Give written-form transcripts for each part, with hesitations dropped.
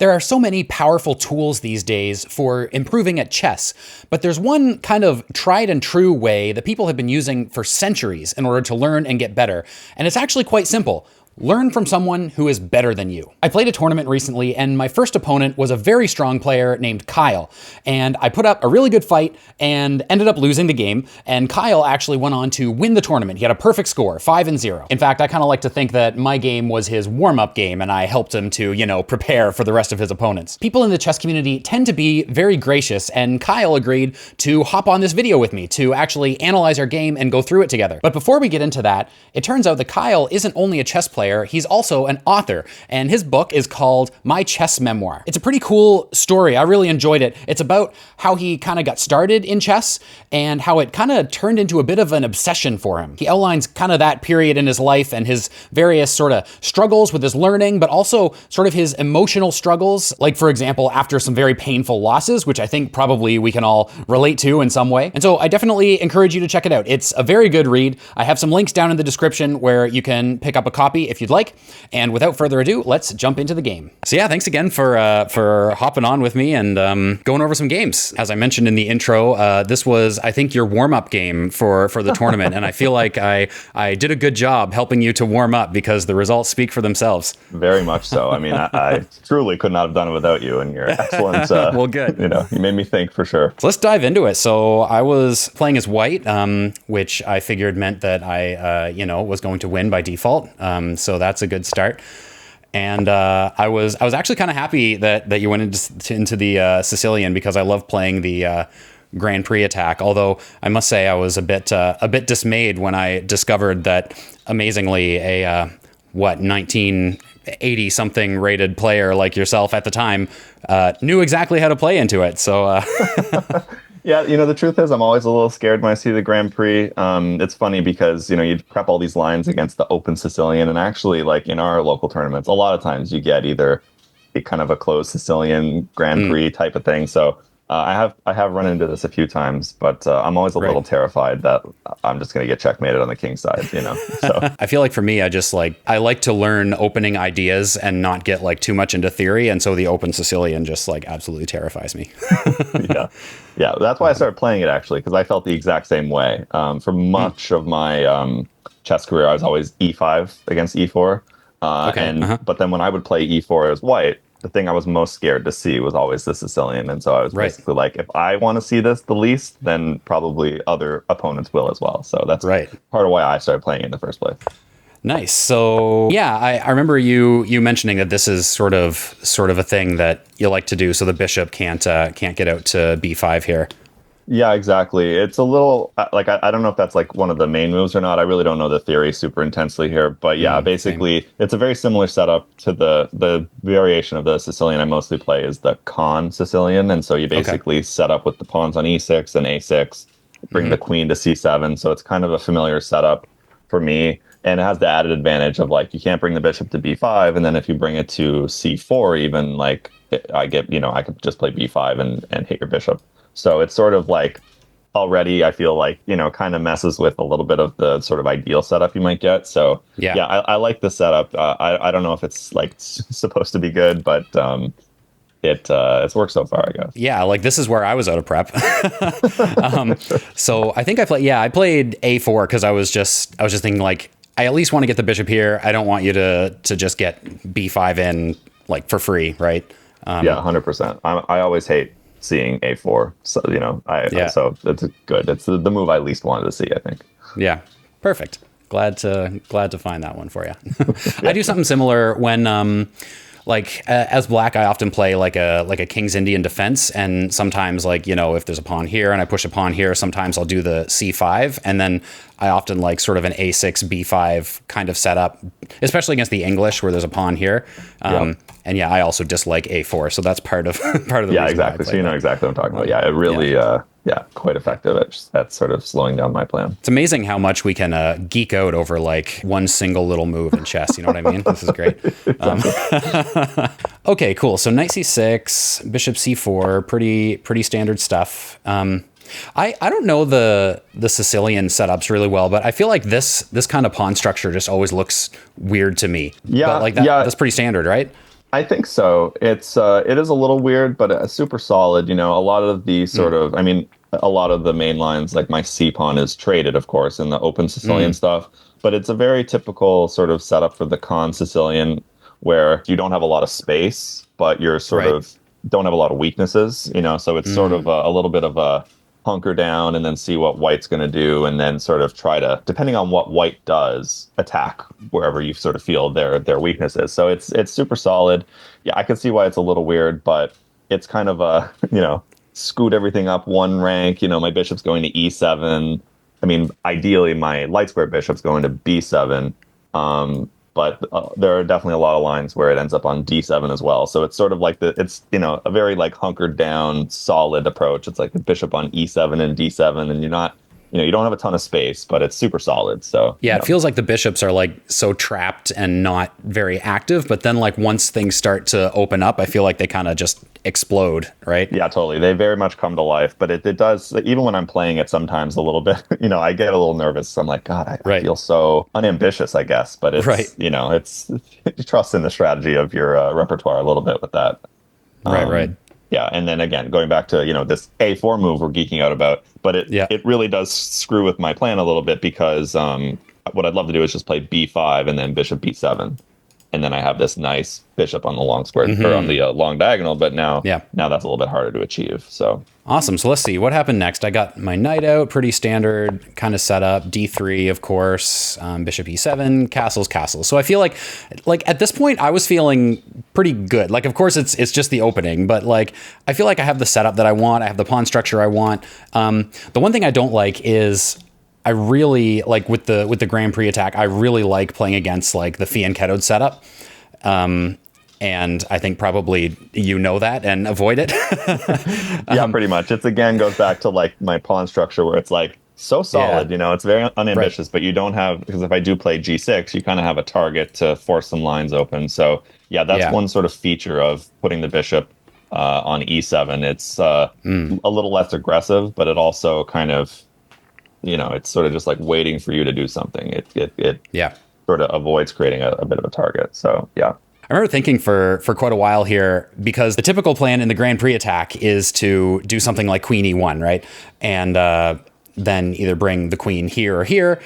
There are so many powerful tools these days for improving at chess, but there's one kind of tried and true way that people have been using for centuries in order to learn and get better, and it's actually quite simple. Learn from someone who is better than you. I played a tournament recently, and my first opponent was a very strong player named Kyle. And I put up a really good fight and ended up losing the game. And Kyle actually went on to win the tournament. He had a perfect score, 5-0. In fact, I kind of like to think that my game was his warm-up game, and I helped him to, prepare for the rest of his opponents. People in the chess community tend to be very gracious, and Kyle agreed to hop on this video with me to actually analyze our game and go through it together. But before we get into that, it turns out that Kyle isn't only a chess player, he's also an author, and his book is called My Chess Memoir. It's a pretty cool story. I really enjoyed it. It's about how he kind of got started in chess and how it kind of turned into a bit of an obsession for him. He outlines kind of that period in his life and his various sort of struggles with his learning, but also sort of his emotional struggles, like for example, after some very painful losses, which I think probably we can all relate to in some way. And so I definitely encourage you to check it out. It's a very good read. I have some links down in the description where you can pick up a copy if you'd like. And without further ado, let's jump into the game. So yeah, thanks again for hopping on with me and going over some games. As I mentioned in the intro, this was, I think, your warm-up game for the tournament. And I feel like I did a good job helping you to warm up because the results speak for themselves. Very much so. I mean, I truly could not have done it without you and your excellent, well, good. You made me think for sure. So let's dive into it. So I was playing as white, which I figured meant that I, was going to win by default. So that's a good start. And I was actually kind of happy that you went into the Sicilian because I love playing the Grand Prix Attack. Although I must say I was a bit dismayed when I discovered that amazingly a 1980 something rated player like yourself at the time knew exactly how to play into it. So. Yeah, the truth is I'm always a little scared when I see the Grand Prix. It's funny because, you prep all these lines against the Open Sicilian, and actually, like in our local tournaments, a lot of times you get either a kind of a closed Sicilian Grand Prix type of thing. So I have run into this a few times, but I'm always a little terrified that I'm just going to get checkmated on the king side, So I feel like for me, I like to learn opening ideas and not get like too much into theory. And so the Open Sicilian just like absolutely terrifies me. Yeah. That's why I started playing it actually, because I felt the exact same way. For much of my chess career, I was always E5 against E4. But then when I would play E4 as white, the thing I was most scared to see was always the Sicilian. And so I was basically like, if I want to see this the least, then probably other opponents will as well. So that's part of why I started playing it in the first place. Nice. So yeah, I remember you mentioning that this is sort of a thing that you like to do so the bishop can't get out to B5 here. Yeah, exactly. It's a little like I don't know if that's like one of the main moves or not. I really don't know the theory super intensely here, but yeah, basically it's a very similar setup to the variation of the Sicilian I mostly play is the con Sicilian, and so you basically set up with the pawns on E6 and A6, bring the queen to C7. So it's kind of a familiar setup for me, and it has the added advantage of like you can't bring the bishop to B5, and then if you bring it to C4, even like I could just play B5 and hit your bishop. So it's sort of like already I feel like, kind of messes with a little bit of the sort of ideal setup you might get. So yeah, I like the setup. I don't know if it's like supposed to be good, but it's worked so far, I guess. Yeah, like this is where I was out of prep. So I think I played A4 because I was just thinking like, I at least want to get the bishop here. I don't want you to just get B5 in like for free, right? Yeah, 100%. I always hate seeing A4, so so it's good. It's the move I least wanted to see, I think. Yeah, perfect. Glad to find that one for you. I do something similar when as black, I often play like a King's Indian Defence, and sometimes if there's a pawn here and I push a pawn here, sometimes I'll do the C5, and then I often like sort of an A6 B5 kind of setup, especially against the English where there's a pawn here. And yeah, I also dislike A4, so that's part of the yeah, exactly. So you know exactly what I'm talking about. Yeah, it really quite effective at sort of slowing down my plan. It's amazing how much we can geek out over like one single little move in chess. You know what I mean? This is great. Okay, cool. So knight C6, bishop C4, pretty standard stuff. I don't know the Sicilian setups really well, but I feel like this kind of pawn structure just always looks weird to me. Yeah, but like that's pretty standard, right? I think so. It is a little weird, but super solid. You know, a lot of the Mm, sort of, I mean, a lot of the main lines, like my C pawn is traded, of course, in the open Sicilian mm, stuff. But it's a very typical sort of setup for the con Sicilian, where you don't have a lot of space, but you're sort right. of don't have a lot of weaknesses. You know, so it's sort of Mm, a little bit of a hunker down and then see what white's going to do, and then sort of try to, depending on what white does, attack wherever you sort of feel their weaknesses. So it's super solid. Yeah, I can see why it's a little weird, but it's kind of a, scoot everything up one rank. You know, my bishop's going to e7. I mean, ideally, my light square bishop's going to b7. But there are definitely a lot of lines where it ends up on d7 as well. So it's sort of like it's, a very like hunkered down, solid approach. It's like the bishop on e7 and d7, and you're not, you don't have a ton of space, but it's super solid. So, yeah, it feels like the bishops are like so trapped and not very active, but then like once things start to open up, I feel like they kind of just explode, right? yeah, totally. They very much come to life, but it does, even when I'm playing it sometimes a little bit, I get a little nervous. I'm like, God, I Right. feel so unambitious, I guess. But Right. it's you trust in the strategy of your repertoire a little bit with that. Right, right. Um, yeah, and then again, going back to, this A4 move we're geeking out about, but Yeah. it really does screw with my plan a little bit because what I'd love to do is just play B5 and then bishop B7. And then I have this nice bishop on the long square or on the long diagonal, but Yeah. now that's a little bit harder to achieve. So Awesome. So let's see what happened next. I got my knight out, pretty standard kind of setup. D3, of course, bishop E7, castles, castles. So I feel like at this point, I was feeling pretty good. Like, of course, it's just the opening, but like I feel like I have the setup that I want. I have the pawn structure I want. The one thing I don't like is I really like with the Grand Prix attack. I really like playing against like the fianchettoed setup. And I think probably that and avoid it. yeah, pretty much. It's again goes back to like my pawn structure where it's like so solid, Yeah. it's very unambitious, Right. but you don't have, because if I do play G6, you kind of have a target to force some lines open. So yeah, that's Yeah. one sort of feature of putting the bishop on E7. It's a little less aggressive, but it also kind of, it's sort of just like waiting for you to do something. It Yeah. sort of avoids creating a bit of a target. So yeah. I remember thinking for quite a while here, because the typical plan in the Grand Prix attack is to do something like Queen E1, right? And then either bring the queen here or here.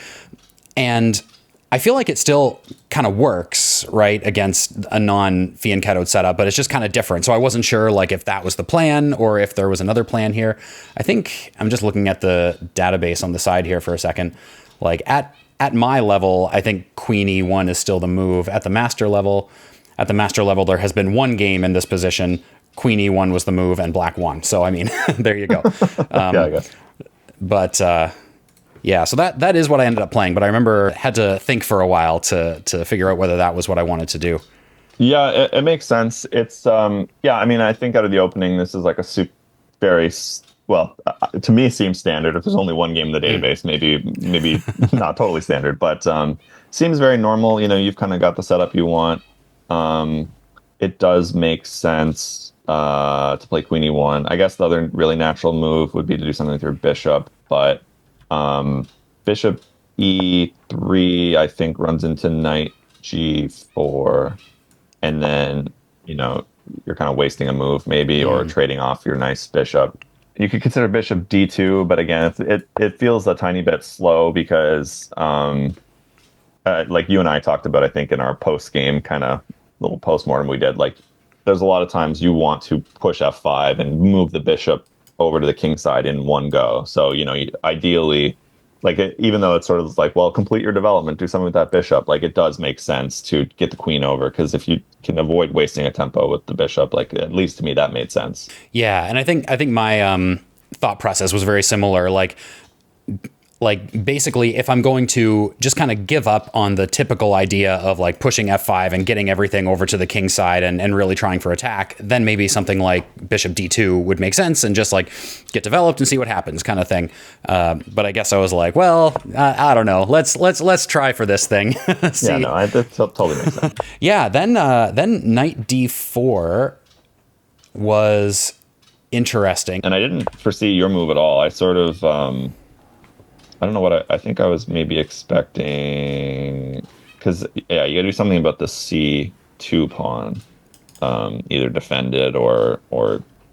And I feel like it still kind of works, right, against a non-fianchettoed setup, but it's just kind of different. So I wasn't sure like if that was the plan or if there was another plan here. I think I'm just looking at the database on the side here for a second. Like at my level, I think Queen E1 is still the move. At the master level, there has been one game in this position. Queen E1 was the move and black won. So, I mean, there you go. Yeah, I guess. But yeah, so that is what I ended up playing. But I remember had to think for a while to figure out whether that was what I wanted to do. Yeah, it makes sense. It's yeah, I mean, I think out of the opening, this is like a very well, to me seems standard. If there's only one game in the Mm. database, maybe not totally standard, but seems very normal. You've kind of got the setup you want. Um, it does make sense to play Queen E1. I guess the other really natural move would be to do something with your bishop, but bishop E3, I think, runs into knight G4, and then you're kind of wasting a move maybe, or Mm. trading off your nice bishop. You could consider bishop D2, but again, it feels a tiny bit slow because like you and I talked about, I think in our post game kind of little postmortem we did, like there's a lot of times you want to push F5 and move the bishop over to the king side in one go. So, ideally, like even though it's sort of like, well, complete your development, do something with that bishop, like it does make sense to get the queen over, because if you can avoid wasting a tempo with the bishop, like at least to me that made sense. Yeah, and I think my thought process was very similar. Like basically, if I'm going to just kind of give up on the typical idea of like pushing F5 and getting everything over to the king side and really trying for attack, then maybe something like bishop D2 would make sense and just like get developed and see what happens, kind of thing. But I guess I was like, well, I don't know. Let's try for this thing. See. Yeah, no, that totally makes sense. Yeah, then knight D4 was interesting. And I didn't foresee your move at all. I sort of I don't know what I think I was maybe expecting, because yeah, you gotta do something about the C2 pawn. either defend it or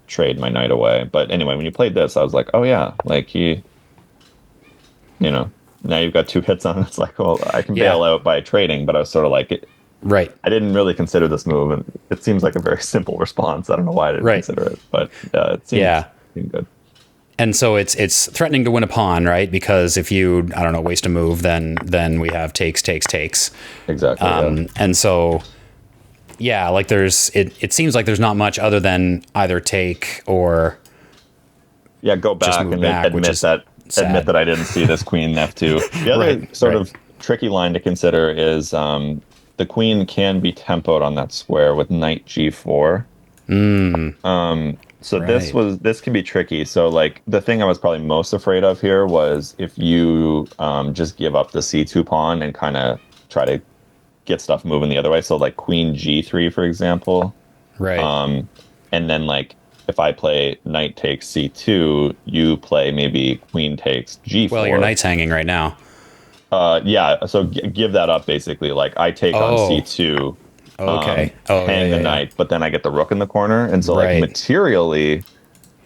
trade my knight away. But anyway, when you played this, I was like, oh yeah, like now you've got 2 hits on it. It's like, well, I can bail out by trading, but I was sort of like, right. I didn't really consider this move, and it seems like a very simple response. I don't know why I didn't consider it, but it seemed good. And so it's threatening to win a pawn, right? Because if you, I don't know, waste a move, then we have takes. Exactly. And so, yeah, like it seems like there's not much other than either take or go back and admit that I didn't see this queen f2. The other sort of tricky line to consider is the queen can be tempoed on that square with knight g4. So this can be tricky. So like the thing I was probably most afraid of here was if you just give up the c2 pawn and kind of try to get stuff moving the other way. So like queen g3, for example. Right. And then like if I play knight takes c2, you play maybe queen takes g4. Well, your knight's hanging right now. So give that up basically. Like I take on c2. Okay. Hang the knight, but then I get the rook in the corner, and so like materially,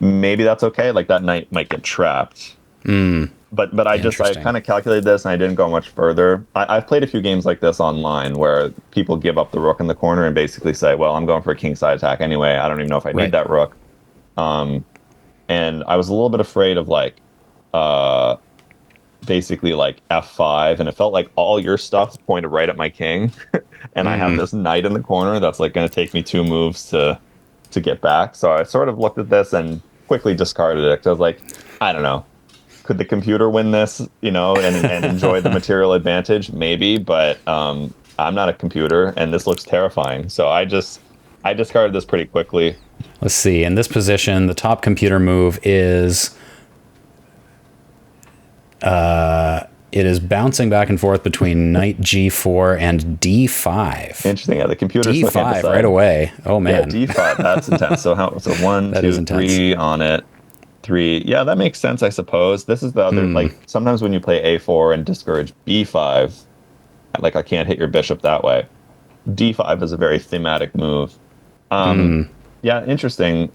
maybe that's okay. Like that knight might get trapped. But I kind of calculated this, and I didn't go much further. I've played a few games like this online where people give up the rook in the corner and basically say, "Well, I'm going for a kingside attack anyway. I don't even know if I need that rook." And I was a little bit afraid of like, basically like f5, and it felt like all your stuff pointed right at my king. And I have this knight in the corner that's like going to take me 2 moves to get back. So I sort of looked at this and quickly discarded it because I was like, I don't know, could the computer win this, and enjoy the material advantage? Maybe, but I'm not a computer, and this looks terrifying. So I discarded this pretty quickly. Let's see. In this position, the top computer move is it is bouncing back and forth between knight g4 and d5. Interesting. Yeah, the computer's d5 right away. Oh man. Yeah, d5. That's intense. So 1, 2, 3 on it. 3. Yeah, that makes sense, I suppose. This is the other like sometimes when you play a4 and discourage b5, like I can't hit your bishop that way. d5 is a very thematic move. Yeah, interesting.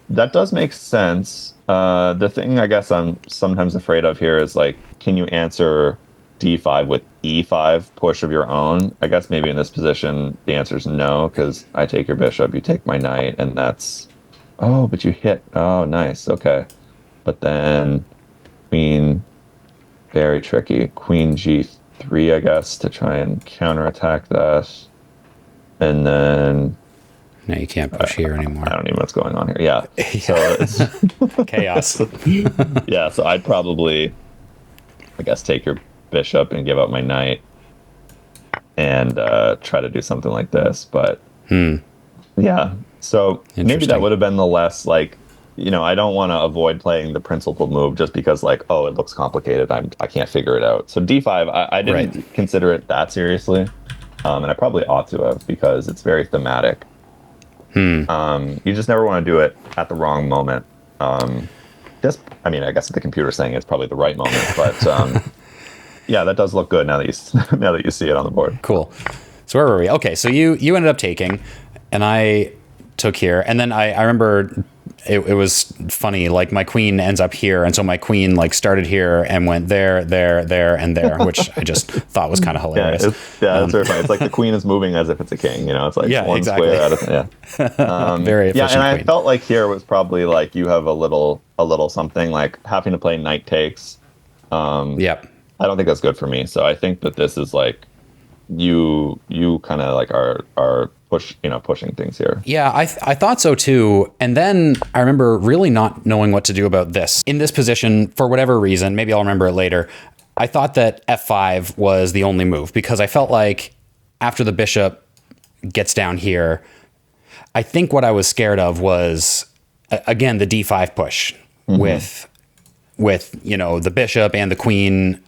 That does make sense. The thing I guess I'm sometimes afraid of here is like, can you answer d5 with e5 push of your own? I guess maybe in this position the answer is no, because I take your bishop, you take my knight, and that's but you hit. Oh, nice. Okay, but then queen, very tricky. Queen g3, I guess, to try and counterattack that, and then. No, you can't push here anymore. I don't know what's going on here. Yeah. So it's chaos. Yeah, so I'd probably, I guess, take your bishop and give up my knight and try to do something like this. But yeah, so maybe that would have been the less like, I don't want to avoid playing the principal move just because like, it looks complicated. I can't figure it out. So d5, I didn't consider it that seriously. And I probably ought to have because it's very thematic. You just never want to do it at the wrong moment. I guess the computer's saying it's probably the right moment, but yeah, that does look good now that you see it on the board. Cool. So where were we? Okay, so you ended up taking, and I took here, and then I remember it was funny. Like my queen ends up here, and so my queen like started here and went there, and there, which I just thought was kind of hilarious. It's very funny. It's like the queen is moving as if it's a king. It's like one square out of very efficient. Yeah, and queen. I felt like here was probably like you have a little something like having to play knight takes. Yep. I don't think that's good for me. So I think that this is like you kind of like are pushing things here. Yeah, I thought so too. And then I remember really not knowing what to do about this. In this position, for whatever reason, maybe I'll remember it later, I thought that f5 was the only move because I felt like after the bishop gets down here, I think what I was scared of was, again, the d5 push with the bishop and the queen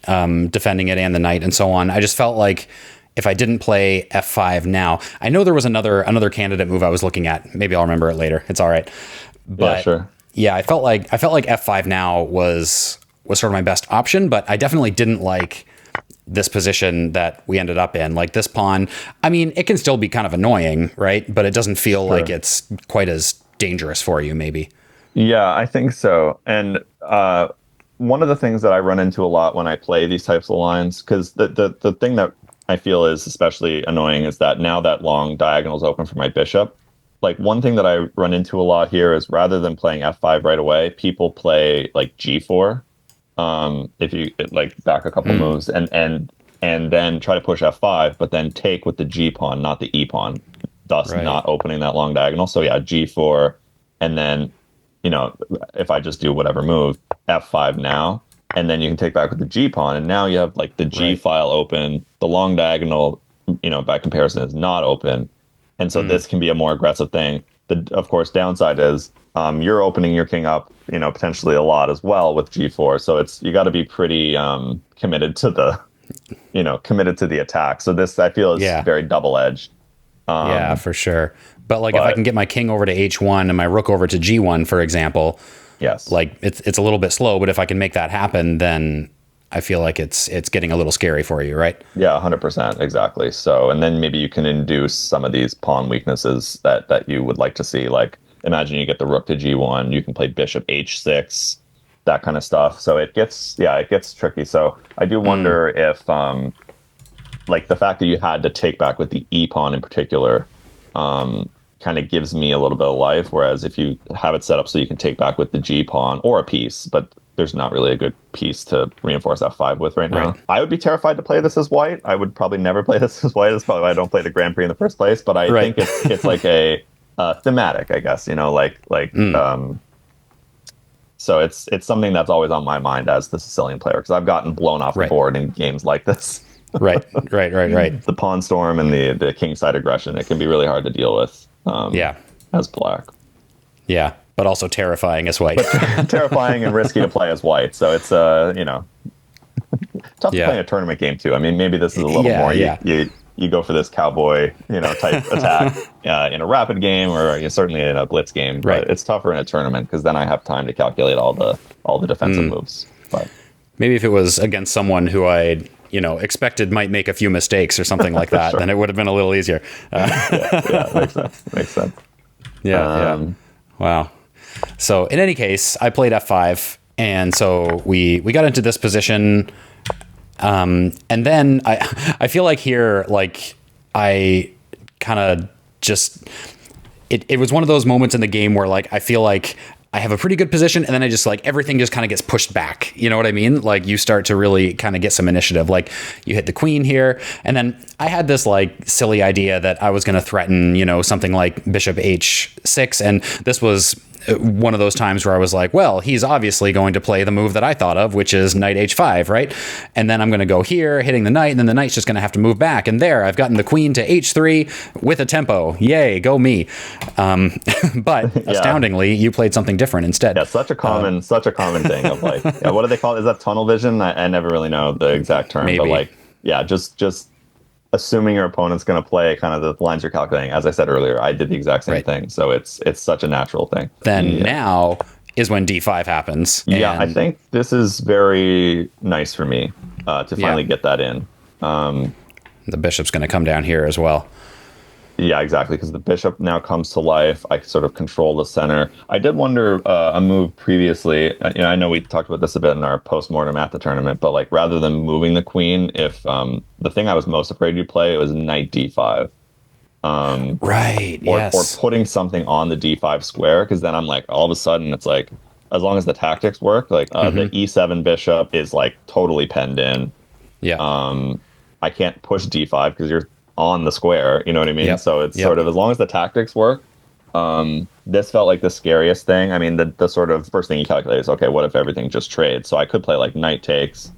defending it and the knight and so on. I just felt like if I didn't play f5 now, I know there was another candidate move I was looking at. Maybe I'll remember it later. It's all right. But yeah, sure. Yeah, I felt like f5 now was sort of my best option, but I definitely didn't like this position that we ended up in. Like this pawn, I mean, it can still be kind of annoying, right? But it doesn't feel like it's quite as dangerous for you, maybe. Yeah, I think so. And one of the things that I run into a lot when I play these types of lines, because the thing that I feel is especially annoying is that now that long diagonal is open for my bishop. Like one thing that I run into a lot here is rather than playing f5 right away, people play like g4. If you like back a couple moves and then try to push f5, but then take with the g pawn, not the e pawn, thus not opening that long diagonal. So yeah, g4, and then if I just do whatever move, f5 now, and then you can take back with the g pawn, and now you have like the g file open, the long diagonal, by comparison is not open, and so this can be a more aggressive thing. The of course downside is you're opening your king up, potentially a lot as well with g4. So you got to be pretty committed to the attack. So this I feel is very double edged. Yeah, for sure. But if I can get my king over to h1 and my rook over to g1, for example, yes, like it's a little bit slow, but if I can make that happen, then I feel like it's getting a little scary for you, right? Yeah, 100%, exactly. So, and then maybe you can induce some of these pawn weaknesses that you would like to see. Like, imagine you get the rook to g1, you can play bishop h6, that kind of stuff. So it gets tricky. So I do wonder if, like, the fact that you had to take back with the e pawn in particular, kind of gives me a little bit of life. Whereas if you have it set up so you can take back with the g pawn or a piece, but there's not really a good piece to reinforce f5 with right now. I would be terrified to play this as white. I would probably never play this as white. That's probably why I don't play the Grand Prix in the first place. But I think it's like a thematic, I guess. So it's something that's always on my mind as the Sicilian player, because I've gotten blown off the board in games like this. Right. The pawn storm and the king side aggression, it can be really hard to deal with. As black. Yeah, but also terrifying as white. Terrifying and risky to play as white. So it's tough to play in a tournament game too. I mean, maybe this is a little more. You go for this cowboy type attack in a rapid game, or certainly in a blitz game. But it's tougher in a tournament because then I have time to calculate all the defensive moves. But maybe if it was against someone who I expected might make a few mistakes or something like that, then it would have been a little easier. Makes sense. Yeah. Wow. So in any case, I played f5, and so we got into this position, and then I feel like here, like I kind of just it was one of those moments in the game where like I feel like I have a pretty good position, and then I just like everything just kind of gets pushed back. You know what I mean? Like you start to really kind of get some initiative. Like you hit the queen here, and then I had this like silly idea that I was going to threaten, something like bishop h6, and this was one of those times where I was like, well, he's obviously going to play the move that I thought of, which is knight h5, right? And then I'm going to go here, hitting the knight, and then the knight's just going to have to move back. And there, I've gotten the queen to h3 with a tempo. Yay, go me. But astoundingly, you played something different instead. Yeah, such a common thing of like, what do they call it? Is that tunnel vision? I never really know the exact term, but like, just assuming your opponent's going to play kind of the lines you're calculating. As I said earlier, I did the exact same thing. So it's such a natural thing. Then now is when d5 happens. Yeah, I think this is very nice for me to finally get that in. The bishop's going to come down here as well. Yeah, exactly, because the bishop now comes to life. I sort of control the center. I did wonder a move previously. I know we talked about this a bit in our postmortem at the tournament, but like rather than moving the queen, if the thing I was most afraid you'd play was knight d5. Or putting something on the d5 square, because then I'm like, all of a sudden it's like, as long as the tactics work, like the e7 bishop is like totally penned in. Yeah. I can't push d5 because you're on the square, you know what I mean? So it's sort of, as long as the tactics work, this felt like the scariest thing. I mean, the sort of first thing you calculate is, okay, what if everything just trades? So I could play like knight takes,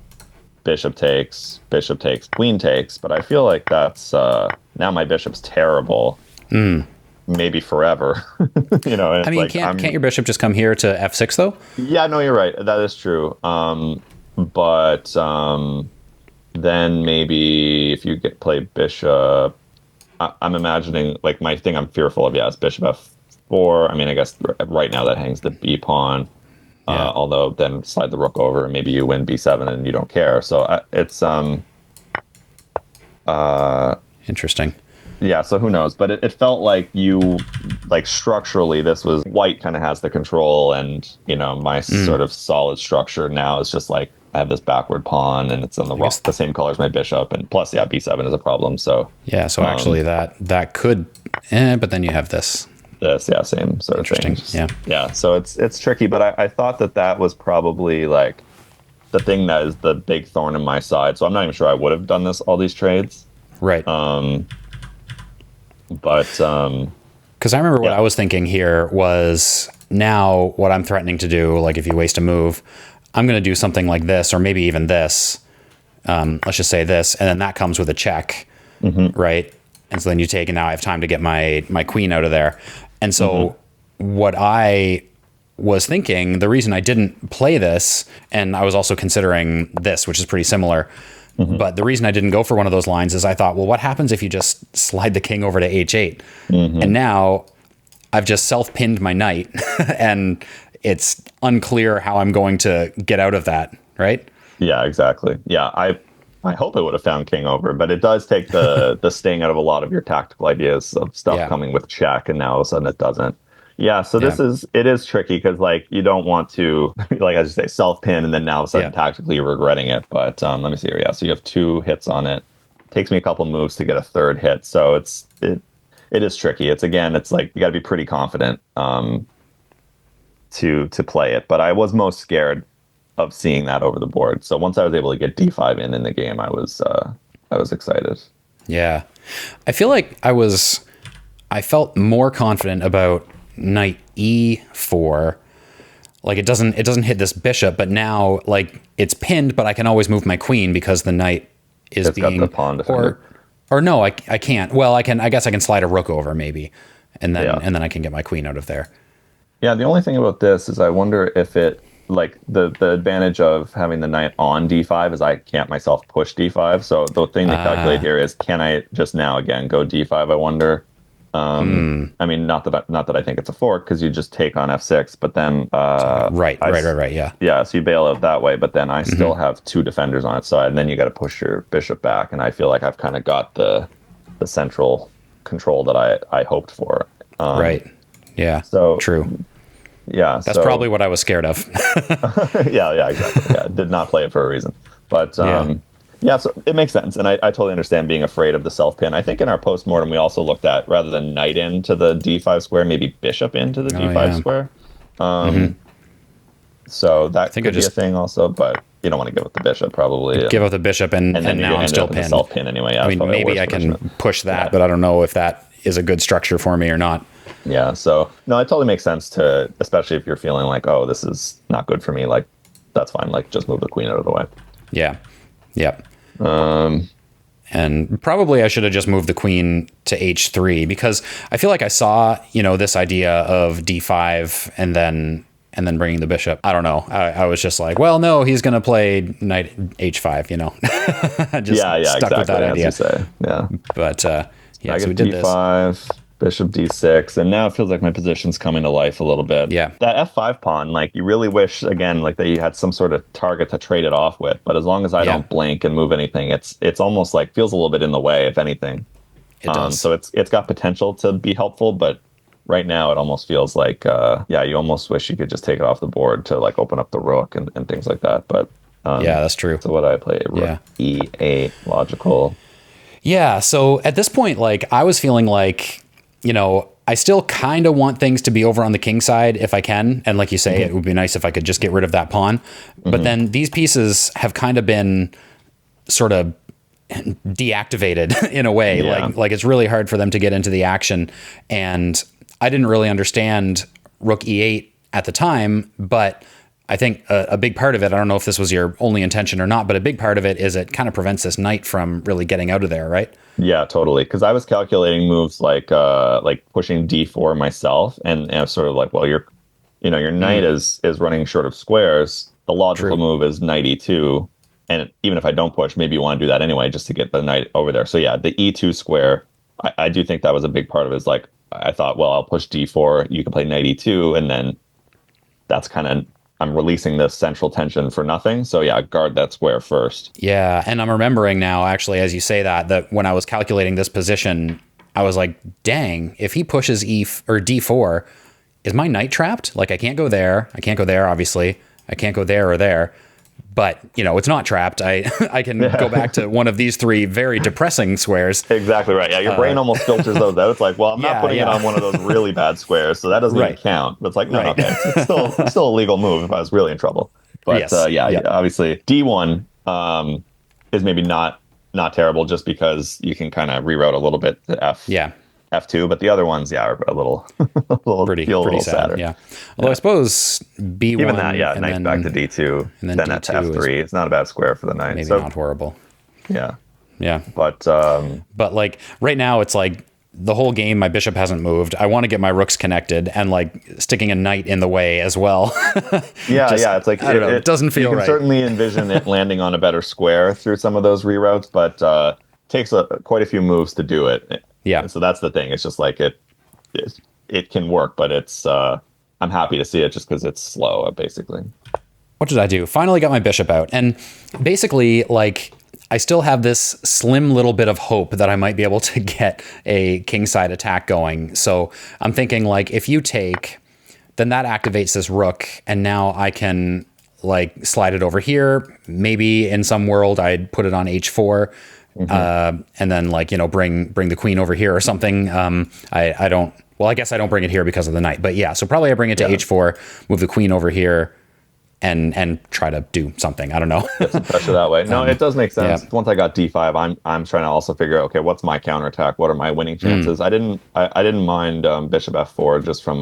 bishop takes, queen takes, but I feel like that's, now my bishop's terrible. Maybe forever. I mean, like, can't your bishop just come here to f6 though? Yeah, no, you're right. That is true. But then maybe if you play bishop, I'm imagining like my thing I'm fearful of, is bishop f4. I mean, I guess right now that hangs the b pawn. Yeah. Although then slide the rook over and maybe you win b7 and you don't care. So it's Interesting. yeah, so who knows? But it felt like like structurally, this was white kind of has the control, and my sort of solid structure now is just like I have this backward pawn, and it's on the same color as my bishop, and plus, yeah, b7 is a problem. So yeah, so actually that could, but then you have this. Yeah, same sort of thing. Yeah. So it's tricky, but I thought that was probably like the thing that is the big thorn in my side. So I'm not even sure I would have done all these trades. Right. But because I remember what I was thinking here was now what I'm threatening to do, like if you waste a move, I'm going to do something like this, or maybe even this. Let's just say this, and then that comes with a check, right? And so then you take, and now I have time to get my queen out of there. And so what I was thinking, the reason I didn't play this, and I was also considering this, which is pretty similar, but the reason I didn't go for one of those lines is I thought, well, what happens if you just slide the king over to h8? And now I've just self-pinned my knight, and it's unclear how I'm going to get out of that, right? Yeah, exactly. Yeah, I hope it would have found king over, but it does take the sting out of a lot of your tactical ideas of stuff coming with check, and now all of a sudden it doesn't. Yeah, so it is tricky because like you don't want to, like as you say, self-pin and then now all of a sudden tactically you're regretting it. But let me see here. Yeah, so you have 2 hits on it. Takes me a couple moves to get a 3rd hit, so it is tricky. It's like you got to be pretty confident to play it. But I was most scared of seeing that over the board. So once I was able to get d5 in the game, I was excited. Yeah, I feel like I felt more confident about knight e4. Like it doesn't hit this bishop, but now like it's pinned, but I can always move my queen because the knight is being got the pawn defender. Or no, I can't. Well, I guess I can slide a rook over maybe, and then I can get my queen out of there. Yeah, the only thing about this is I wonder if it like the advantage of having the knight on d5 is I can't myself push d5. So the thing to calculate here is can I just now again go d5? I wonder. I mean, not that I think it's a fork because you just take on f6, but then right, yeah, so you bail out that way, but then I still have 2 defenders on its side, and then you got to push your bishop back, and I feel like I've kind of got the central control that I hoped for. Right. Yeah. So true. Yeah, that's probably what I was scared of. yeah, exactly. Yeah, did not play it for a reason, but yeah, so it makes sense, and I totally understand being afraid of the self-pin. I think in our post-mortem, we also looked at, rather than knight into the d5 square, maybe bishop into the d5 square. So that could be a thing also, but you don't want to give up the bishop, probably. Give up the bishop, and now I'm still pinned. Self-pin anyway. Yeah, I mean, maybe I can push that, but I don't know if that is a good structure for me or not. Yeah, so, no, it totally makes sense to, especially if you're feeling like, oh, this is not good for me, like, that's fine, like, just move the queen out of the way. Yeah. Yep. And probably I should have just moved the queen to h3 because I feel like I saw, this idea of d5 and then bringing the bishop. I don't know. I was just like, well, no, he's going to play knight h5, just stuck exactly, with that idea. As you say. Yeah. But I so we get did d5. this. Bishop d6, and now it feels like my position's coming to life a little bit. Yeah. That f5 pawn, like, you really wish, again, like, that you had some sort of target to trade it off with, but as long as I don't blink and move anything, it's almost like, feels a little bit in the way, if anything. It does. So it's got potential to be helpful, but right now it almost feels like, you almost wish you could just take it off the board to, like, open up the rook and things like that, but... yeah, that's true. So what I play, rook e8, logical. Yeah, so at this point, like, I was feeling like... I still kind of want things to be over on the king side if I can. And like you say, it would be nice if I could just get rid of that pawn. But then these pieces have kind of been sort of deactivated in a way. Yeah. Like it's really hard for them to get into the action. And I didn't really understand rook e8 at the time, but I think a big part of it, I don't know if this was your only intention or not, but a big part of it is it kind of prevents this knight from really getting out of there, right? Yeah, totally. Because I was calculating moves like pushing d4 myself, and I was sort of like, well, your knight is running short of squares. The logical move is knight e2, and even if I don't push, maybe you want to do that anyway just to get the knight over there. So yeah, the e2 square, I do think that was a big part of it. Is like I thought, well, I'll push d4, you can play knight e2, and then that's kind of I'm releasing this central tension for nothing. So yeah, guard that square first. Yeah, and I'm remembering now, actually, as you say that when I was calculating this position, I was like, dang, if he pushes or d4, is my knight trapped? Like, I can't go there. I can't go there, obviously. I can't go there or there. But, you know, it's not trapped. I can go back to one of these three very depressing squares. Exactly right. Yeah, your brain almost filters those out. It's like, well, I'm not putting it on one of those really bad squares, so that doesn't even count. But it's like, no, okay, it's still a legal move if I was really in trouble. But yes. Obviously, D1 is maybe not terrible just because you can kind of reroute a little bit to F. Yeah. F2, but the other ones, are a little, pretty sad. Sadder. Yeah. Although I suppose B1, even that, and knight back to D2, and then to F3. It's not a bad square for the knight. Maybe not horrible. Yeah. Yeah. But like right now, it's like the whole game, my bishop hasn't moved. I want to get my rooks connected, and like sticking a knight in the way as well. It's like it doesn't feel right. You can certainly envision it landing on a better square through some of those reroutes, but takes quite a few moves to do it. Yeah. And so that's the thing. It's just like it can work, but it's I'm happy to see it just because it's slow, basically. What did I do? Finally got my bishop out, and basically, like, I still have this slim little bit of hope that I might be able to get a kingside attack going. So I'm thinking, like, if you take, then that activates this rook, and now I can like slide it over here. Maybe in some world I'd put it on h4. And then, like, you know, bring the queen over here or something. I don't. Well, I guess I don't bring it here because of the knight. But yeah, so probably I bring it to h4, move the queen over here, and try to do something. I don't know. Get some pressure that way. No, it does make sense. Yeah. Once I got d5, I'm trying to also figure out, okay, what's my counterattack? What are my winning chances? I didn't mind bishop f4 just from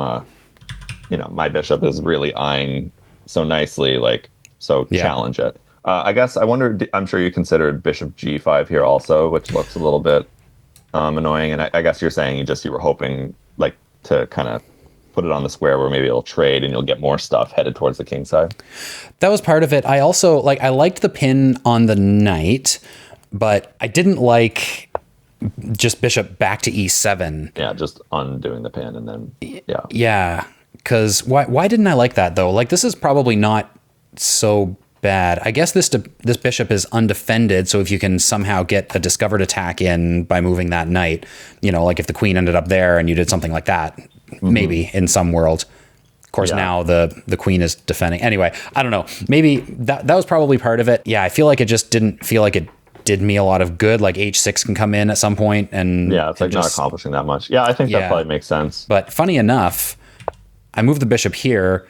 my bishop is really eyeing so nicely, like, so challenge it. I guess I wonder, I'm sure you considered bishop g5 here also, which looks a little bit annoying. And I guess you're saying you were hoping, like, to kind of put it on the square where maybe it'll trade and you'll get more stuff headed towards the king side. That was part of it. I also, like, I liked the pin on the knight, but I didn't like just bishop back to e7. Yeah, just undoing the pin and then, Yeah, because why didn't I like that, though? Like, this is probably not so bad. I guess this bishop is undefended, so if you can somehow get a discovered attack in by moving that knight, you know, like if the queen ended up there and you did something like that, maybe in some world. Of course, now the queen is defending. Anyway, I don't know. Maybe that was probably part of it. Yeah, I feel like it just didn't feel like it did me a lot of good. Like h6 can come in at some point, and it's like not accomplishing that much. Yeah, I think that probably makes sense. But funny enough, I moved the bishop here.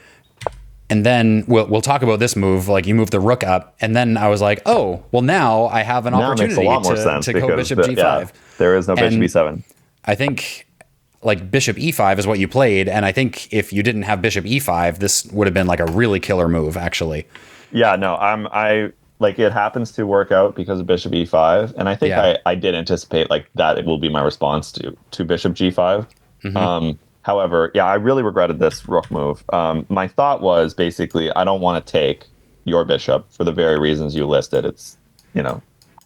And then we'll talk about this move. Like, you move the rook up, and then I was like, oh, well, now I have an opportunity to go bishop g5. Yeah, there is no bishop e7. I think, like, bishop e5 is what you played, and I think if you didn't have bishop e5, this would have been like a really killer move, actually. Yeah, no, I like, it happens to work out because of bishop e5, and I think I did anticipate, like, that it will be my response to bishop g5. However, I really regretted this rook move. My thought was basically, I don't want to take your bishop for the very reasons you listed. It's,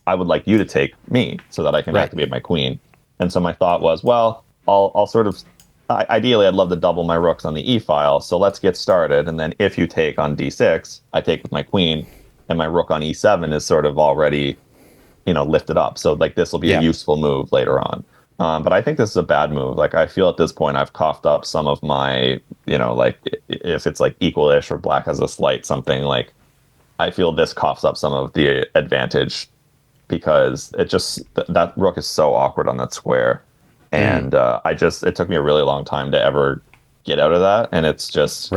I would like you to take me so that I can activate my queen. And so my thought was, well, I'll sort of, ideally, I'd love to double my rooks on the e file. So let's get started. And then if you take on d6, I take with my queen, and my rook on e7 is sort of already, lifted up. So, like, this will be a useful move later on. But I think this is a bad move. Like, I feel at this point I've coughed up some of my, like, if it's like equal-ish or black has a slight something, like, I feel this coughs up some of the advantage because it just, that rook is so awkward on that square. And it took me a really long time to ever get out of that. And it's just,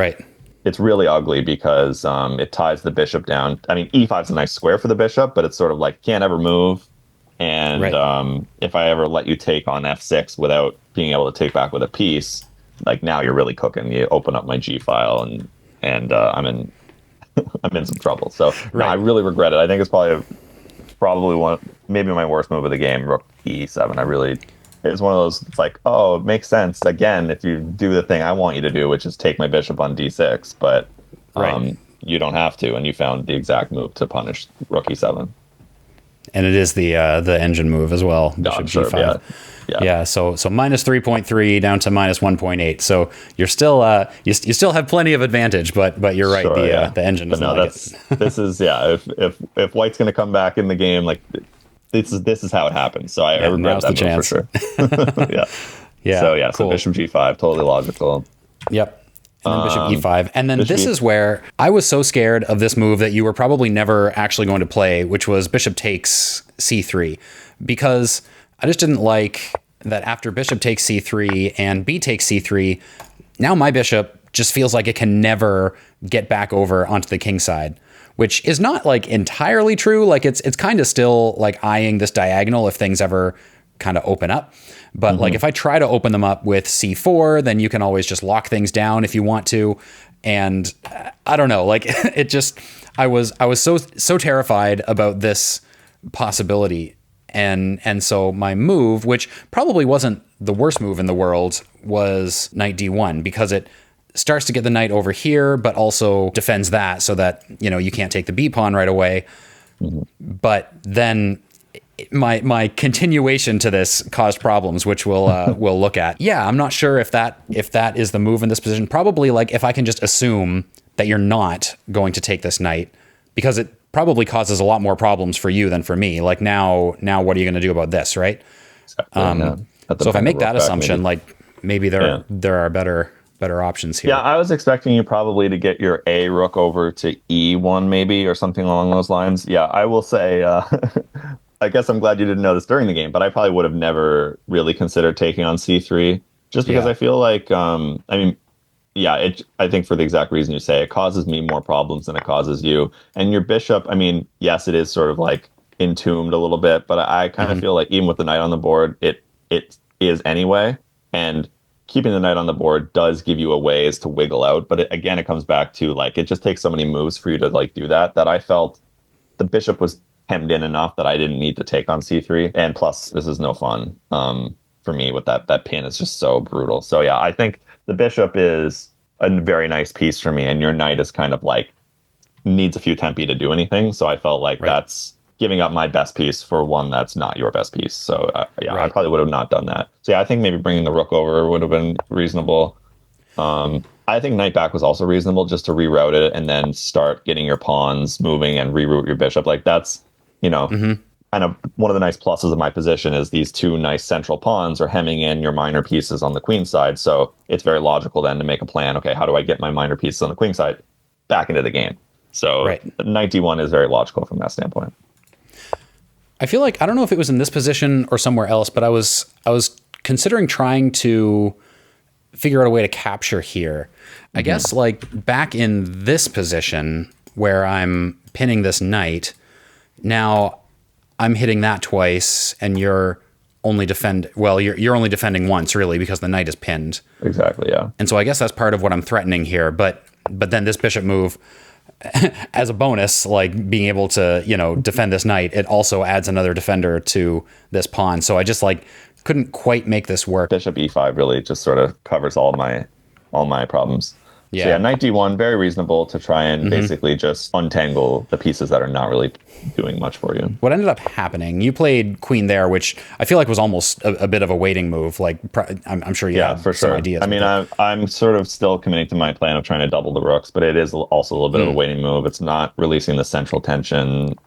it's really ugly because it ties the bishop down. I mean, e5 is a nice square for the bishop, but it's sort of like, can't ever move. And if I ever let you take on f6 without being able to take back with a piece, like, now you're really cooking. You open up my g file, and I'm in I'm in some trouble. So no, I really regret it. I think it's probably maybe my worst move of the game, rook e7. It's one of those. It's like, oh, it makes sense again if you do the thing I want you to do, which is take my bishop on d6, but you don't have to, and you found the exact move to punish rook e7. And it is the engine move as well, bishop g5. Yeah. So minus 3.3 down to minus 1.8. So you're still you still have plenty of advantage, but you're right. Sure, The engine doesn't like it. This is if White's going to come back in the game, like this is how it happens. So I regret that move for sure. Yeah. Yeah. So cool. so bishop g5, totally logical. Yep. And then bishop e5. And then bishop this is where I was so scared of this move that you were probably never actually going to play, which was bishop takes c3, because I just didn't like that after bishop takes c3 and b takes c3, now my bishop just feels like it can never get back over onto the king side, which is not like entirely true. Like it's kind of still like eyeing this diagonal if things ever kind of open up. But like if I try to open them up with c4, then you can always just lock things down if you want to. And I don't know, like it just, I was so terrified about this possibility. And so my move, which probably wasn't the worst move in the world, was knight d1, because it starts to get the knight over here, but also defends that so that, you can't take the b pawn right away. But then my continuation to this caused problems, which we'll look at. Yeah, I'm not sure if that is the move in this position. Probably, like, if I can just assume that you're not going to take this knight, because it probably causes a lot more problems for you than for me. Like now what are you going to do about this, right? Exactly, So if I make that assumption, maybe there are better options here. Yeah, I was expecting you probably to get your A rook over to E1 maybe, or something along those lines. Yeah, I will say, I guess I'm glad you didn't know this during the game, but I probably would have never really considered taking on C3, just because I feel like, I think for the exact reason you say, it causes me more problems than it causes you. And your bishop, yes, it is sort of like entombed a little bit, but I kind of feel like even with the knight on the board, it is anyway. And keeping the knight on the board does give you a ways to wiggle out. But it comes back to, like, it just takes so many moves for you to do that I felt the bishop was hemmed in enough that I didn't need to take on c3. And plus, this is no fun for me with that pin. It's just so brutal. So yeah, I think the bishop is a very nice piece for me, and your knight is kind of like needs a few tempi to do anything. So I felt like that's giving up my best piece for one that's not your best piece. So I probably would have not done that. So yeah, I think maybe bringing the rook over would have been reasonable. I think knight back was also reasonable, just to reroute it and then start getting your pawns moving and reroute your bishop. Like that's, kind of one of the nice pluses of my position is these two nice central pawns are hemming in your minor pieces on the queen side. So it's very logical then to make a plan. Okay, how do I get my minor pieces on the queen side back into the game? So knight d1 is very logical from that standpoint. I feel like, I don't know if it was in this position or somewhere else, but I was considering trying to figure out a way to capture here. I guess like back in this position where I'm pinning this knight, now I'm hitting that twice and you're only you're only defending once, really, because the knight is pinned. Exactly, yeah. And so I guess that's part of what I'm threatening here, but then this bishop move, as a bonus, like being able to, defend this knight, it also adds another defender to this pawn. So I just couldn't quite make this work. Bishop e5 really just sort of covers all my problems. Yeah. So yeah, knight d1, very reasonable to try and basically just untangle the pieces that are not really doing much for you. What ended up happening, you played queen there, which I feel like was almost a bit of a waiting move. Like, I'm sure you had for some sure. ideas. I'm sort of still committing to my plan of trying to double the rooks, but it is also a little bit of a waiting move. It's not releasing the central tension.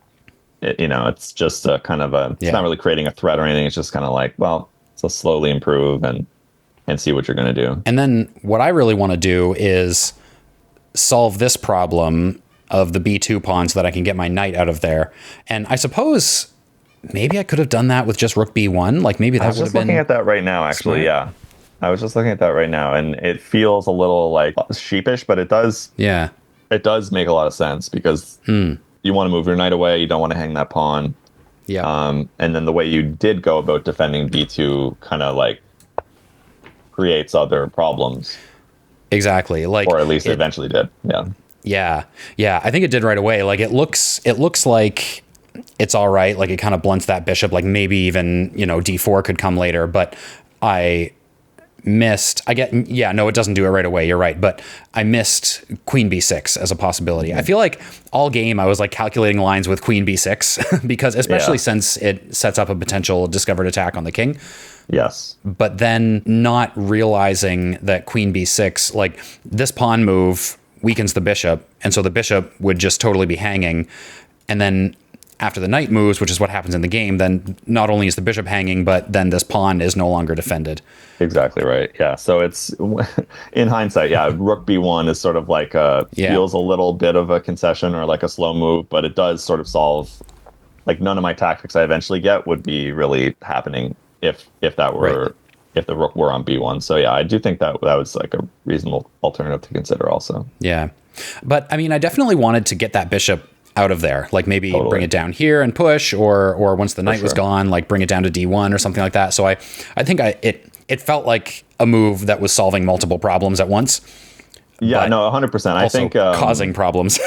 It's just a kind of it's not really creating a threat or anything. It's just kind of like, well, let's slowly improve and see what you're going to do. And then what I really want to do is solve this problem of the b2 pawn so that I can get my knight out of there. And I suppose maybe I could have done that with just rook b1. Like maybe that would have been... I was just looking at that right now, actually. Smart. Yeah. I was just looking at that right now, and it feels a little like sheepish, but it does... Yeah. It does make a lot of sense because you want to move your knight away. You don't want to hang that pawn. Yeah. And then the way you did go about defending b2 kind of like creates other problems. Exactly. Like, or at least it eventually did. Yeah. Yeah. I think it did right away. Like it looks like it's all right. Like it kind of blunts that bishop. Like maybe even, d4 could come later, but I missed, it doesn't do it right away. You're right. But I missed queen b6 as a possibility. I feel like all game I was like calculating lines with queen b6 because especially since it sets up a potential discovered attack on the king. Yes. but then not realizing that queen b6, like this pawn move weakens the bishop, and so the bishop would just totally be hanging. And then after the knight moves, which is what happens in the game, then not only is the bishop hanging, but then this pawn is no longer defended. Exactly right. Yeah. So it's in hindsight, yeah, rook b1 is sort of like feels a little bit of a concession or like a slow move, but it does sort of solve, like, none of my tactics I eventually get would be really happening if that were if the rook were on b1. So yeah, I do think that was like a reasonable alternative to consider also. Yeah. But I mean, I definitely wanted to get that bishop out of there, like maybe bring it down here and push, or once the knight was gone, like bring it down to d1 or something like that. So I think it felt like a move that was solving multiple problems at once. Yeah, no, 100%. I think causing problems.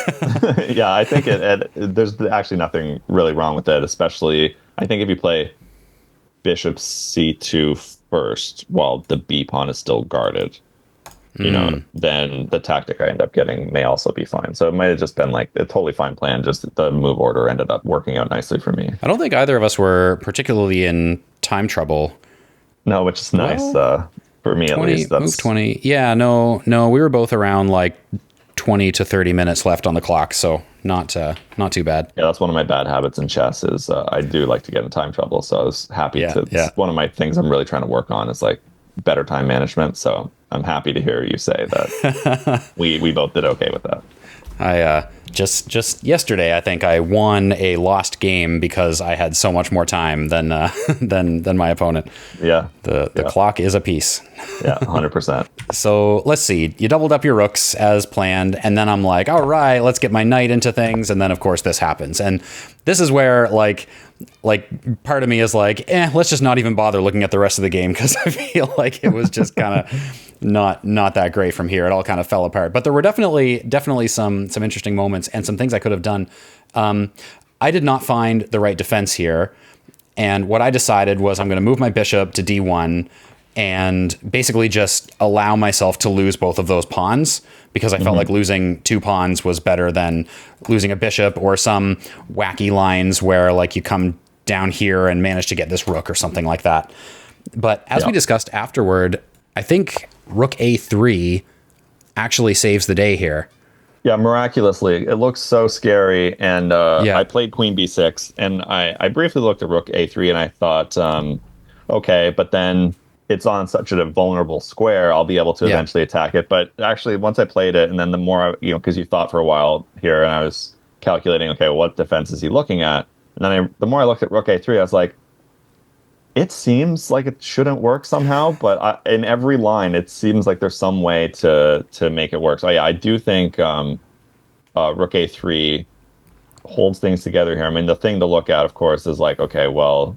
Yeah, I think there's actually nothing really wrong with it, especially I think if you play bishop c2 first while the b pawn is still guarded, you know, then the tactic I end up getting may also be fine. So it might have just been like a totally fine plan, just the move order ended up working out nicely for me. I don't think either of us were particularly in time trouble. No, which is nice. For me, 20, at least. That's... Move 20. Yeah, no, we were both around like 20 to 30 minutes left on the clock, so not too bad. Yeah, that's one of my bad habits in chess is I do like to get in time trouble. So I was happy it's one of my things I'm really trying to work on is like better time management. So I'm happy to hear you say that we both did okay with that. I just yesterday, I think I won a lost game because I had so much more time than my opponent. Yeah. The clock is a piece. Yeah, 100%. So let's see. You doubled up your rooks as planned, and then I'm like, all right, let's get my knight into things, and then of course this happens, and this is where like part of me is like, let's just not even bother looking at the rest of the game because I feel like it was just kind of not that great from here. It all kind of fell apart, but there were definitely some interesting moments and some things I could have done. I did not find the right defense here, and what I decided was I'm going to move my bishop to d1 and basically just allow myself to lose both of those pawns because I felt like losing two pawns was better than losing a bishop or some wacky lines where like you come down here and manage to get this rook or something like that. But as we discussed afterward, I think rook a3 actually saves the day here. Yeah, miraculously. It looks so scary. And I played queen b6, and I briefly looked at rook a3, and I thought, okay, but then it's on such a vulnerable square, I'll be able to eventually attack it. But actually, once I played it, and then the more, because you thought for a while here, and I was calculating, okay, what defense is he looking at? And then the more I looked at rook a3, I was like, it seems like it shouldn't work somehow, but in every line, it seems like there's some way to make it work. So yeah, I do think rook a3 holds things together here. I mean, the thing to look at, of course, is like, okay, well,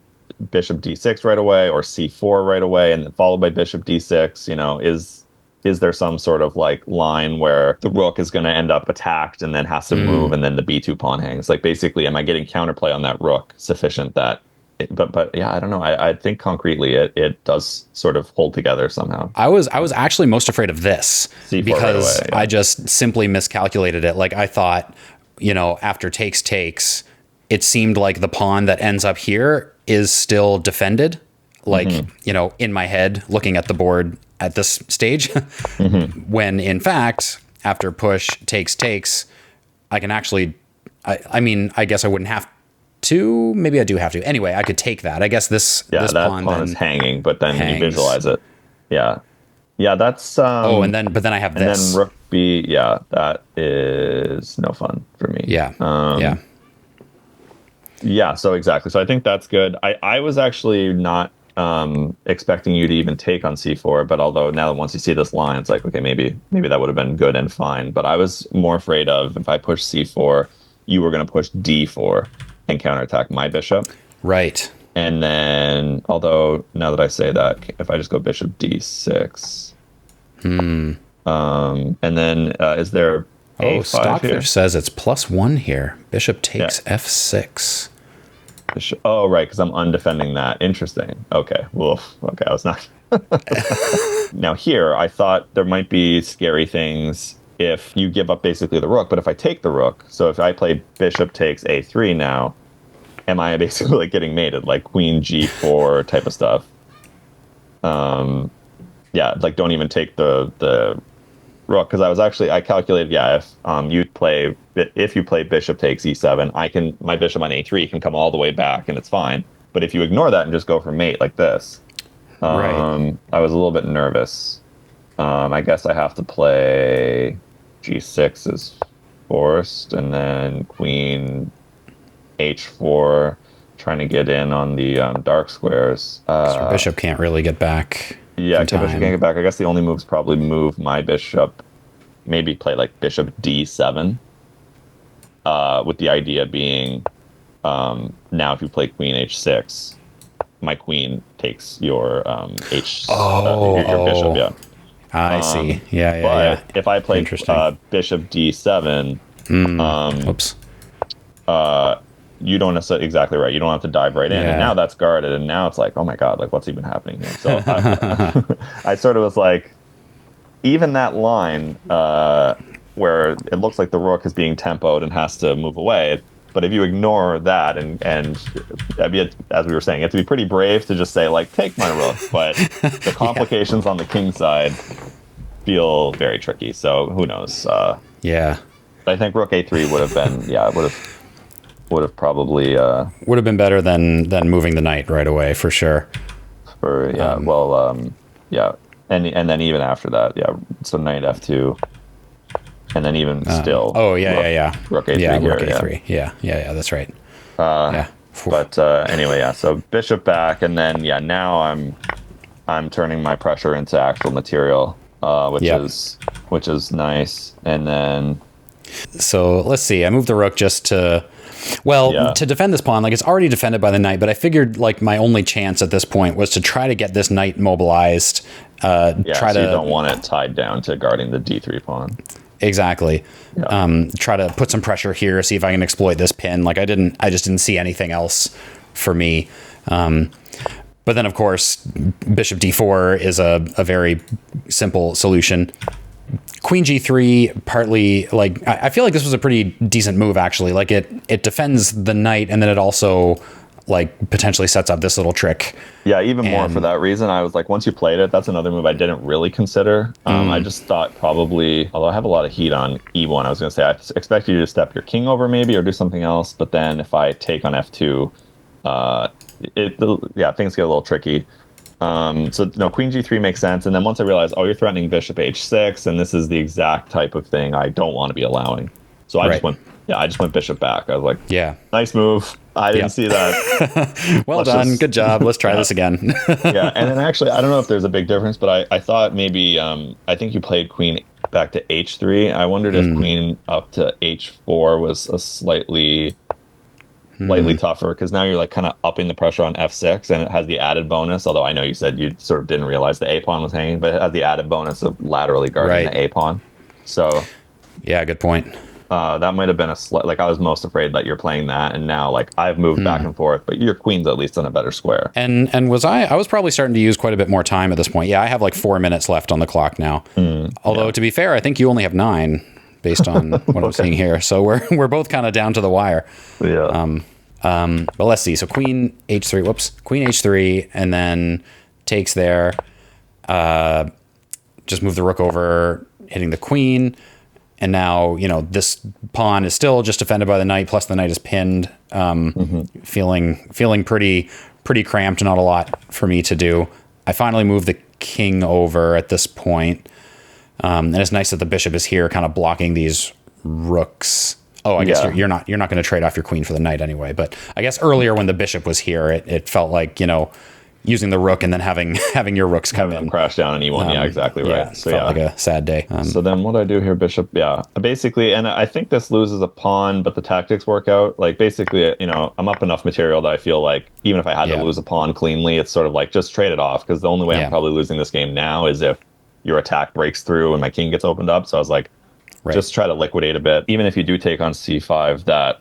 bishop d6 right away or c4 right away, and then followed by bishop d6. You know, is there some sort of like line where the rook is going to end up attacked and then has to move, and then the b2 pawn hangs? Like, basically, am I getting counterplay on that rook sufficient that? But yeah, I don't know. I think concretely it does sort of hold together somehow. I was actually most afraid of this because right away, I just simply miscalculated it. Like I thought, after takes, it seemed like the pawn that ends up here is still defended. Like, in my head, looking at the board at this stage, when in fact, after push takes, I can actually, I mean, I guess I wouldn't have to, maybe I do have to. Anyway, I could take that. I guess this that pawn is hanging, but then you visualize it. Yeah. Yeah, that's but then I have this. And then rook b, that is no fun for me. Yeah. Yeah, so exactly. So I think that's good. I was actually not expecting you to even take on c4, but although now once you see this line, it's like, okay, maybe that would have been good and fine. But I was more afraid of if I push c4, you were going to push d4 and counterattack my bishop. Right. And then, although now that I say that, if I just go bishop d6, and then is there a5 Stockfish here? says it's +1 here. Bishop takes f6. Oh, right, because I'm undefending that. Interesting. Okay. Woof. Okay, I was not. Now here, I thought there might be scary things if you give up basically the rook, but if I take the rook, so if I play bishop takes a3 now, am I basically like getting mated, like queen g4 type of stuff? Yeah, like don't even take the rook, because I calculated, yeah, if you play bishop takes e7, my bishop on a3 can come all the way back and it's fine. But if you ignore that and just go for mate like this, Right. I was a little bit nervous. I guess I have to play g6 is forced, and then queen h4, trying to get in on the dark squares. So your bishop can't really get back. Yeah, in bishop time. can't get back. I guess the only move is probably move my bishop, maybe play like bishop d7, with the idea being, now if you play queen h6, my queen takes your your bishop. Yeah, I see. Yeah, but if I play Interesting. bishop d7, Oops. you don't necessarily, exactly right. You don't have to dive right in, Yeah. and now that's guarded, and now it's like, oh my god, like what's even happening here? So I sort of was like, even that line where it looks like the rook is being tempoed and has to move away. But if you ignore that, and as we were saying, you have to be pretty brave to just say like, take my rook. But the complications on the king side feel very tricky. So who knows? Yeah. I think rook a3 would have been, would have probably Would have been better than moving the knight right away for sure. And then even after that, so knight f2, and then even still. Oh yeah. Rook a3 yeah, here. rook a3. Yeah. That's right. But anyway, so bishop back, and then now I'm turning my pressure into actual material, which is nice. And then So let's see. I moved the rook just to, to defend this pawn. Like it's already defended by the knight, but I figured like my only chance at this point was to try to get this knight mobilized. So you don't want it tied down to guarding the d3 pawn. Exactly. Try to put some pressure here, see if I can exploit this pin. Like I just didn't see anything else for me. But then of course, bishop d4 is a very simple solution. Queen g3, partly, like I feel like this was a pretty decent move actually. Like it defends the knight, and then it also like potentially sets up this little trick. Yeah, even more for that reason. I was like, once you played it, that's another move I didn't really consider. I just thought probably, although I have a lot of heat on e1, I was going to say I expected you to step your king over maybe or do something else. But then if I take on f2, things get a little tricky. So no, queen g3 makes sense. And then once I realized, you're threatening bishop h6, and this is the exact type of thing I don't want to be allowing. So I just went bishop back. I was like, nice move. I didn't see that. Well done. Good job. Let's try this again. And then actually, I don't know if there's a big difference, but I thought maybe, I think you played queen back to h3. I wondered if queen up to h4 was a slightly tougher, because now you're like kind of upping the pressure on f6, and it has the added bonus, although I know you said you sort of didn't realize the a pawn was hanging, but it has the added bonus of laterally guarding the a pawn. So yeah, good point. That might have been like I was most afraid that you're playing that, and now like I've moved back and forth, but your queen's at least on a better square. And I was probably starting to use quite a bit more time at this point. Yeah, I have like 4 minutes left on the clock now. Although to be fair, I think you only have 9 based on what I'm seeing here. So we're both kind of down to the wire. Yeah. But let's see. So queen h3, queen h3, and then takes there. Just move the rook over, hitting the queen. And now, this pawn is still just defended by the knight, plus the knight is pinned. Feeling pretty cramped, not a lot for me to do. I finally move the king over at this point. And it's nice that the bishop is here kind of blocking these rooks. Oh, I guess you're not going to trade off your queen for the knight anyway. But I guess earlier when the bishop was here, it felt like, using the rook and then having your rooks come in. Crash down on e1. Yeah, exactly right. Yeah, so felt like a sad day. So then what do I do here, bishop? Yeah, basically, and I think this loses a pawn, but the tactics work out. Like basically, I'm up enough material that I feel like even if I had to lose a pawn cleanly, it's sort of like just trade it off, because the only way I'm probably losing this game now is if your attack breaks through and my king gets opened up. So I was like, just try to liquidate a bit. Even if you do take on c5, that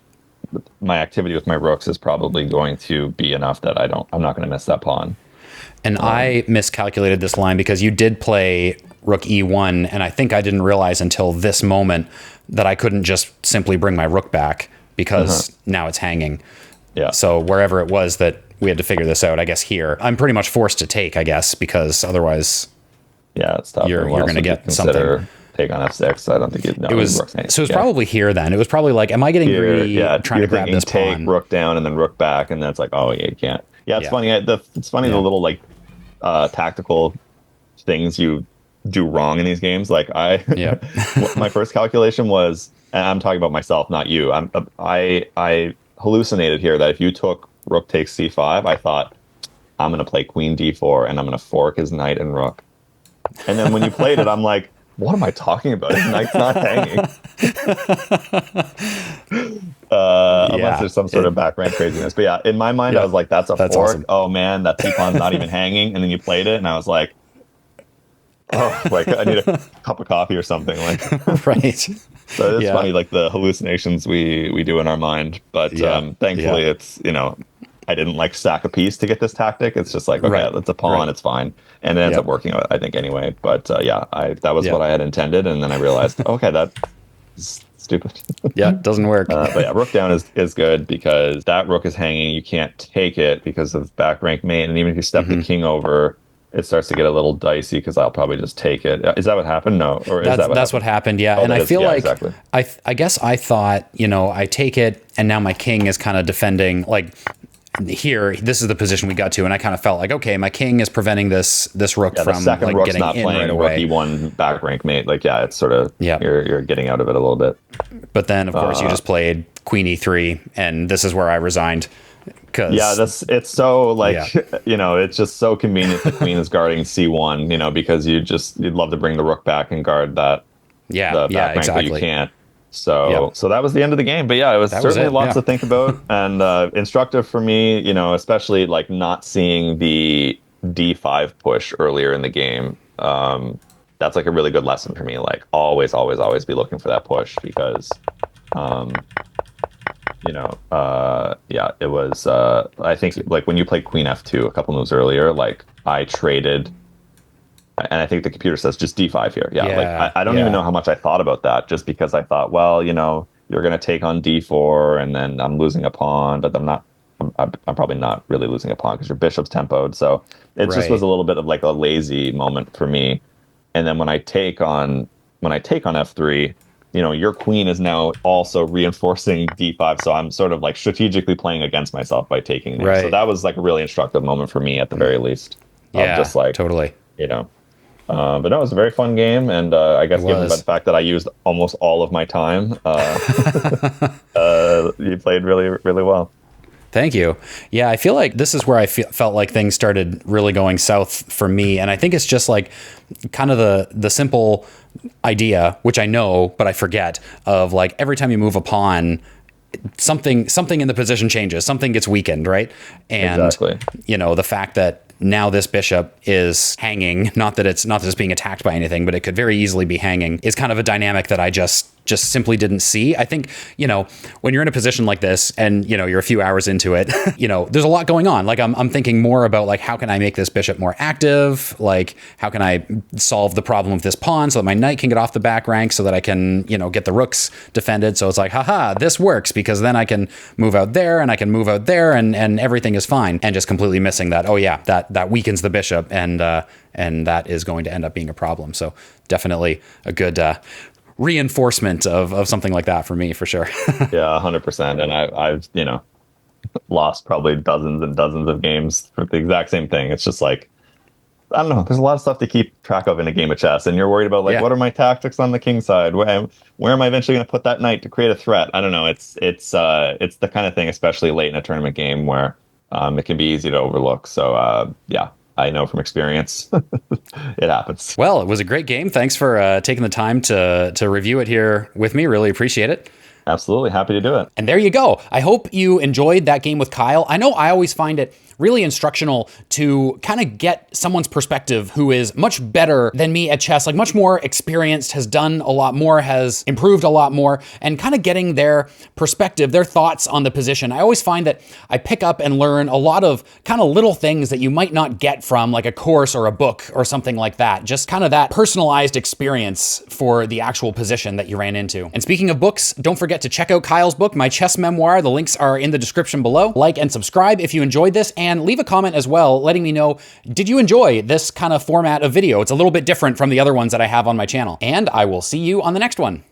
my activity with my rooks is probably going to be enough that I'm not going to miss that pawn. And I miscalculated this line because you did play rook e1, and I think I didn't realize until this moment that I couldn't just simply bring my rook back because now it's hanging. Yeah. So wherever it was that we had to figure this out, I guess, here. I'm pretty much forced to take, I guess, because otherwise it's tough. you're going to get something. Take on f6. I don't think it was. So it was probably here then. It was probably like, am I getting greedy trying to grab this pawn? Take rook down and then rook back, and then it's like, oh yeah, you can't. Yeah, it's funny. It's funny the little like tactical things you do wrong in these games. Like my first calculation was, and I'm talking about myself, not you. I hallucinated here that if you took rook takes c5, I thought I'm going to play queen d4 and I'm going to fork his knight and rook. And then when you played it, I'm like, what am I talking about? His knight's not hanging. Unless there's some sort of back rank craziness. But yeah, in my mind, I was like, that's fork. Awesome. Oh man, that t-pawn's not even hanging. And then you played it and I was like, oh, like I need a cup of coffee or something. Like, right. So it's funny, like the hallucinations we do in our mind. But thankfully, it's, I didn't like stack a piece to get this tactic. It's just like, okay, it's a pawn, it's fine. And it ends up working out, I think, anyway. But that was what I had intended. And then I realized, okay, that's stupid. It doesn't work. But yeah, rook down is good because that rook is hanging. You can't take it because of back rank mate. And even if you step the king over, it starts to get a little dicey because I'll probably just take it. Is that what happened? No. Or that's what happened. Yeah. Oh, and I feel like, exactly. I guess I thought, I take it and now my king is kind of defending, like, here, this is the position we got to, and I kind of felt like, okay, my king is preventing this rook from like rook's getting not in playing right away. Rook e1 back rank mate, like it's sort of you're getting out of it a little bit. But then of course you just played queen e3, and this is where I resigned. It's so like it's just so convenient. The queen is guarding c1, because you'd love to bring the rook back and guard that. The back rank, but you can't. So that was the end of the game. But it was certainly lots to think about and instructive for me, especially like not seeing the d5 push earlier in the game. That's like a really good lesson for me. Like always be looking for that push because, it was, I think like when you played queen f2 a couple moves earlier, like I traded. And I think the computer says just d5 here. Like I don't even know how much I thought about that, just because I thought, well, you're going to take on d4, and then I'm losing a pawn, but I'm probably not really losing a pawn because your bishop's tempoed. So it just was a little bit of like a lazy moment for me. And then when I take on f3, your queen is now also reinforcing d5. So I'm sort of like strategically playing against myself by taking these. So that was like a really instructive moment for me at the very least. Just like totally. But no, it was a very fun game, and I guess given the fact that I used almost all of my time, you played really, really well. Thank you. Yeah, I feel like this is where I felt like things started really going south for me, and I think it's just like kind of the simple idea, which I know but I forget, of like every time you move a pawn, something in the position changes, something gets weakened, right? And the fact that now this bishop is hanging, not that it's being attacked by anything, but it could very easily be hanging, is kind of a dynamic that I just simply didn't see. I think, when you're in a position like this and, you're a few hours into it, there's a lot going on. Like I'm thinking more about like, how can I make this bishop more active? Like, how can I solve the problem with this pawn so that my knight can get off the back rank so that I can, get the rooks defended. So it's like, haha, this works because then I can move out there and I can move out there and everything is fine. And just completely missing that. Oh yeah, that weakens the bishop and that is going to end up being a problem. So definitely a good, reinforcement of something like that for me, for sure. 100%. And I've lost probably dozens and dozens of games for the exact same thing. It's just like, I don't know, there's a lot of stuff to keep track of in a game of chess, and you're worried about like, what are my tactics on the king side? Where am I eventually going to put that knight to create a threat? I don't know. It's the kind of thing, especially late in a tournament game, where it can be easy to overlook. So I know from experience, it happens. Well, it was a great game. Thanks for taking the time to review it here with me. Really appreciate it. Absolutely. Happy to do it. And there you go. I hope you enjoyed that game with Kyle. I know I always find it really instructional to kind of get someone's perspective who is much better than me at chess, like much more experienced, has done a lot more, has improved a lot more, and kind of getting their perspective, their thoughts on the position. I always find that I pick up and learn a lot of kind of little things that you might not get from like a course or a book or something like that. Just kind of that personalized experience for the actual position that you ran into. And speaking of books, don't forget to check out Kyle's book, My Chess Memoir. The links are in the description below. Like and subscribe if you enjoyed this, and and leave a comment as well letting me know, did you enjoy this kind of format of video? It's a little bit different from the other ones that I have on my channel. And I will see you on the next one.